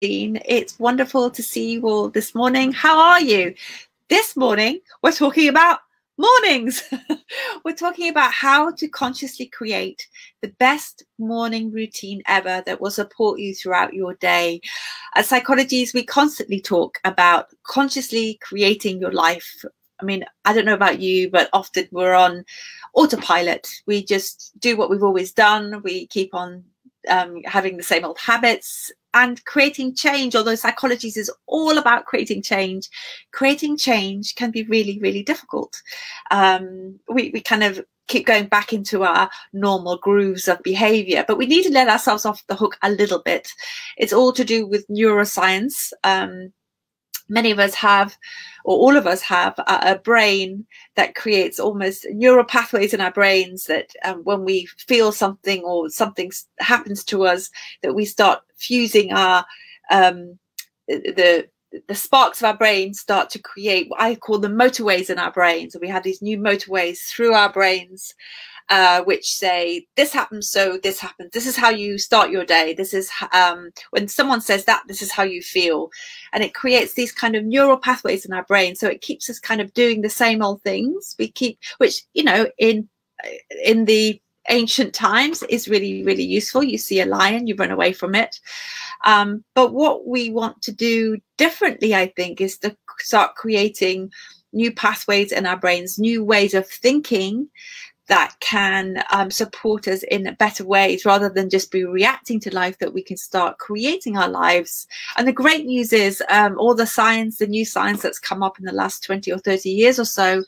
Christine. It's wonderful to see you all this morning. How are you? This morning, we're talking about mornings. We're talking about how to consciously create the best morning routine ever that will support you throughout your day. As psychologists, we constantly talk about consciously creating your life. I mean, I don't know about you, but often we're on autopilot. We just do what we've always done. We keep on having the same old habits, and creating change, although psychology is all about creating change can be really, really difficult. We kind of keep going back into our normal grooves of behavior, but we need to let ourselves off the hook a little bit. It's all to do with neuroscience. Many of us have, or all of us have, a brain that creates almost neural pathways in our brains that when we feel something or something happens to us, that we start fusing our the sparks of our brain start to create what I call the motorways in our brains. And we have these new motorways through our brains which say this happens, so this happens. This is how you start your day. This is when someone says that, this is how you feel. And it creates these kind of neural pathways in our brain. So it keeps us kind of doing the same old things. We keep, which, you know, in the ancient times is really, really useful. You see a lion, you run away from it. But what we want to do differently, I think, is to start creating new pathways in our brains, new ways of thinking that can support us in better ways, rather than just be reacting to life, that we can start creating our lives. And the great news is all the science, the new science that's come up in the last 20 or 30 years or so,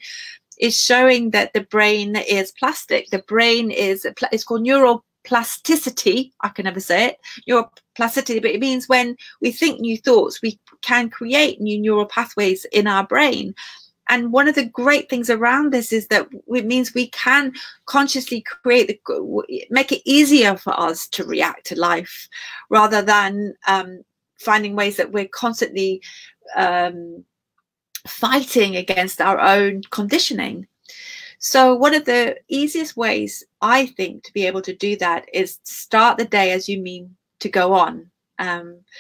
is showing that the brain is plastic. The brain is, it's called neuroplasticity. I can never say it, neuroplasticity, but it means when we think new thoughts, we can create new neural pathways in our brain. And one of the great things around this is that it means we can consciously create, make it easier for us to react to life, rather than finding ways that we're constantly fighting against our own conditioning. So one of the easiest ways, I think, to be able to do that is start the day as you mean to go on.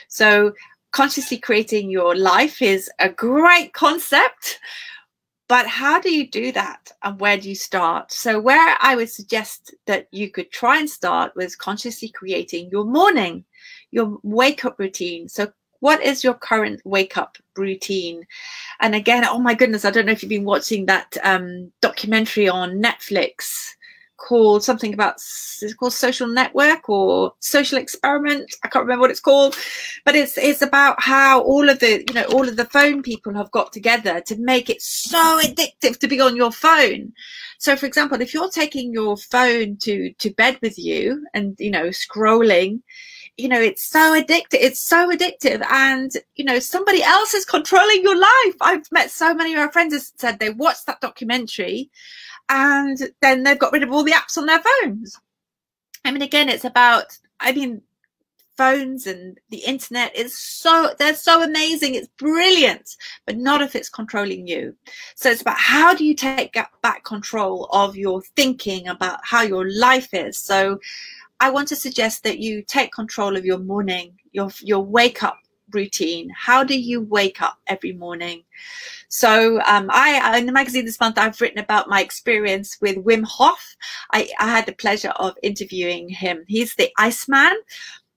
So consciously creating your life is a great concept. But how do you do that, and where do you start? So where I would suggest that you could try and start was consciously creating your morning, your wake-up routine. So what is your current wake-up routine? And again, oh my goodness, I don't know if you've been watching that documentary on Netflix called something about, it's called Social Network or Social Experiment. I can't remember what it's called, but it's about how all of the, you know, all of the phone people have got together to make it so addictive to be on your phone. So for example, if you're taking your phone to bed with you and, you know, scrolling, you know, it's so addictive, and, you know, somebody else is controlling your life. I've met so many of my friends who said they watched that documentary and then they've got rid of all the apps on their phones. I mean, again, it's about, I mean, phones and the internet is so, they're so amazing. It's brilliant, but not if it's controlling you. So it's about how do you take back control of your thinking about how your life is. So I want to suggest that you take control of your morning, your wake up routine. How do you wake up every morning? So I in the magazine this month, I've written about my experience with Wim Hof. I had the pleasure of interviewing him. He's the Iceman,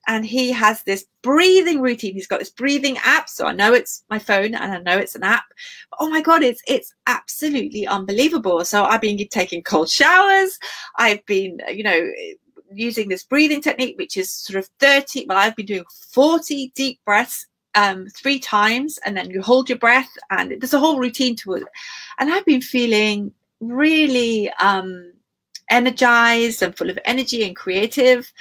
and he has this breathing routine. He's got this breathing app. So I know it's my phone and I know it's an app. But oh my God, it's absolutely unbelievable. So I've been taking cold showers. I've been, you know, using this breathing technique, which is sort of 30, well, I've been doing 40 deep breaths 3 times, and then you hold your breath, and there's a whole routine to it. And I've been feeling really energized and full of energy and creative.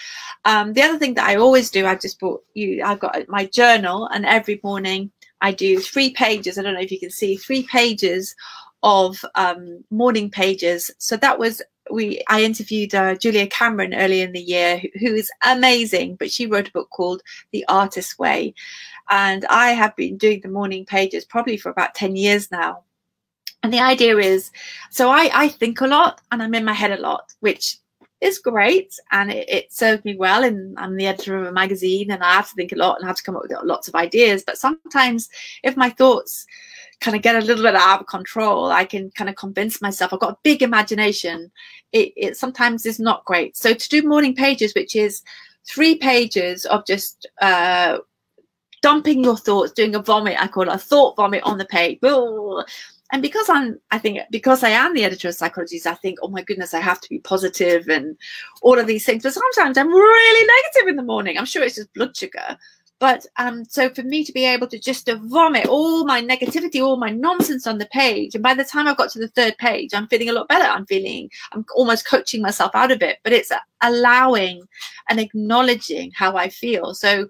The other thing that I always do, I've got my journal, and every morning I do 3 pages. I don't know if you can see 3 pages of morning pages. So that was, I interviewed Julia Cameron earlier in the year, who is amazing, but she wrote a book called The Artist's Way. And I have been doing the morning pages probably for about 10 years now. And the idea is, so I think a lot and I'm in my head a lot, which is great, and it served me well, and I'm the editor of a magazine, and I have to think a lot and have to come up with lots of ideas. But sometimes if my thoughts kind of get a little bit out of control, I can kind of convince myself I've got a big imagination. It sometimes is not great. So to do morning pages, which is 3 pages of just dumping your thoughts, doing a vomit, I call it a thought vomit on the page. And because I am the editor of Psychologies, I think, oh my goodness, I have to be positive and all of these things. But sometimes I'm really negative in the morning. I'm sure it's just blood sugar. But so for me to be able to just vomit all my negativity, all my nonsense on the page, and by the time I got to the 3rd page, I'm feeling a lot better. I'm almost coaching myself out of it. But it's allowing and acknowledging how I feel. So,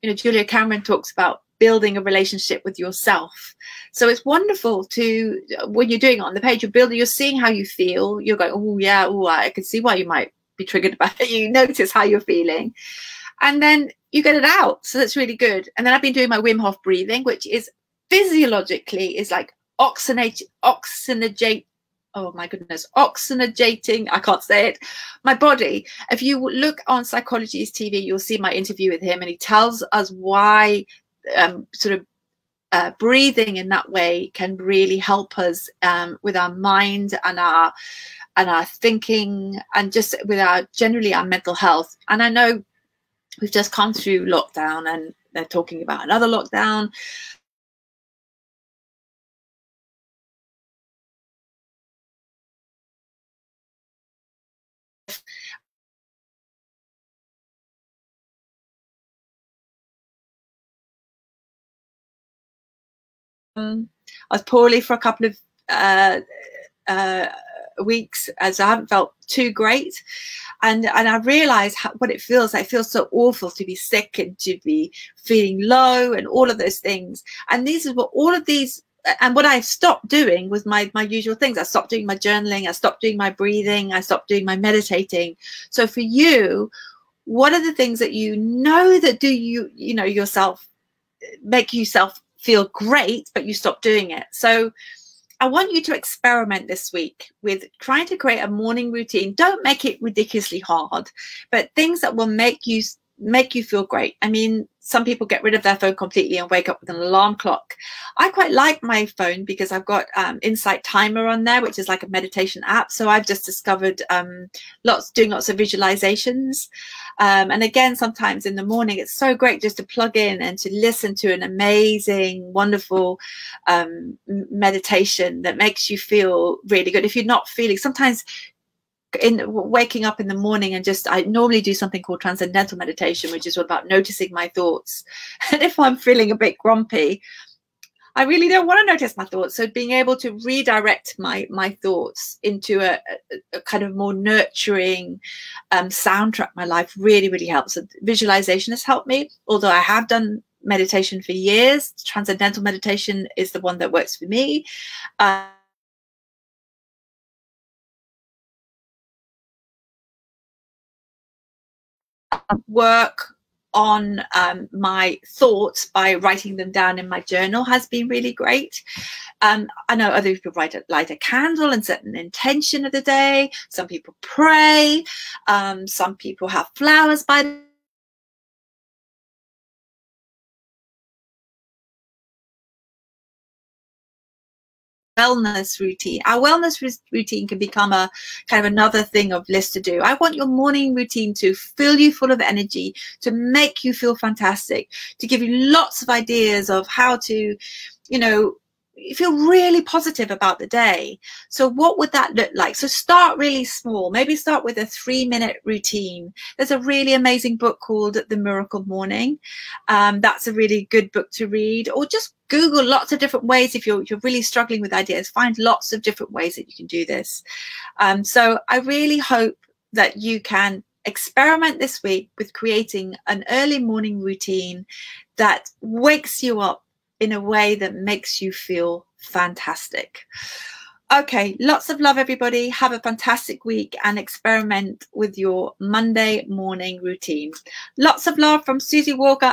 you know, Julia Cameron talks about building a relationship with yourself. So it's wonderful to, when you're doing it on the page, you're seeing how you feel. You're going, oh yeah, oh, I can see why you might be triggered by it. You notice how you're feeling, and then you get it out. So that's really good. And then I've been doing my Wim Hof breathing, which is physiologically is like oxygenating, I can't say it, my body. If you look on Psychologies TV, you'll see my interview with him, and he tells us why breathing in that way can really help us with our mind and our thinking, and just with generally our mental health. And I know we've just come through lockdown, and they're talking about another lockdown. I was poorly for a couple of weeks, as I haven't felt too great, and I realized what it feels like. It feels so awful to be sick and to be feeling low and all of those things. And these is what all of these, and what I stopped doing was my usual things. I stopped doing my journaling, I stopped doing my breathing, I stopped doing my meditating. So for you, what are the things that you know that do you know yourself, make yourself feel great, but you stop doing it? So I want you to experiment this week with trying to create a morning routine. Don't make it ridiculously hard, but things that will make you feel great. I mean, some people get rid of their phone completely and wake up with an alarm clock. I quite like my phone because I've got Insight Timer on there, which is like a meditation app. So I've just discovered doing lots of visualizations. And again, sometimes in the morning, it's so great just to plug in and to listen to an amazing, wonderful meditation that makes you feel really good. If you're not feeling, sometimes in waking up in the morning, and I normally do something called transcendental meditation, which is all about noticing my thoughts. And if I'm feeling a bit grumpy, I really don't want to notice my thoughts. So being able to redirect my thoughts into a kind of more nurturing soundtrack my life really, really helps. So visualization has helped me, although I have done meditation for years. Transcendental meditation is the one that works for me. Work on my thoughts by writing them down in my journal has been really great. I know other people light a candle and set an intention of the day. Some people pray. Some people have flowers by wellness routine. Our wellness routine can become a kind of another thing of list to do. I want your morning routine to fill you full of energy, to make you feel fantastic, to give you lots of ideas of how to, you know, feel really positive about the day. So what would that look like? So start really small. Maybe start with a 3-minute routine. There's a really amazing book called The Miracle Morning. That's a really good book to read, or just Google lots of different ways. If you're really struggling with ideas, find lots of different ways that you can do this. So I really hope that you can experiment this week with creating an early morning routine that wakes you up in a way that makes you feel fantastic. Okay, lots of love, everybody. Have a fantastic week and experiment with your Monday morning routine. Lots of love from Susie Walker.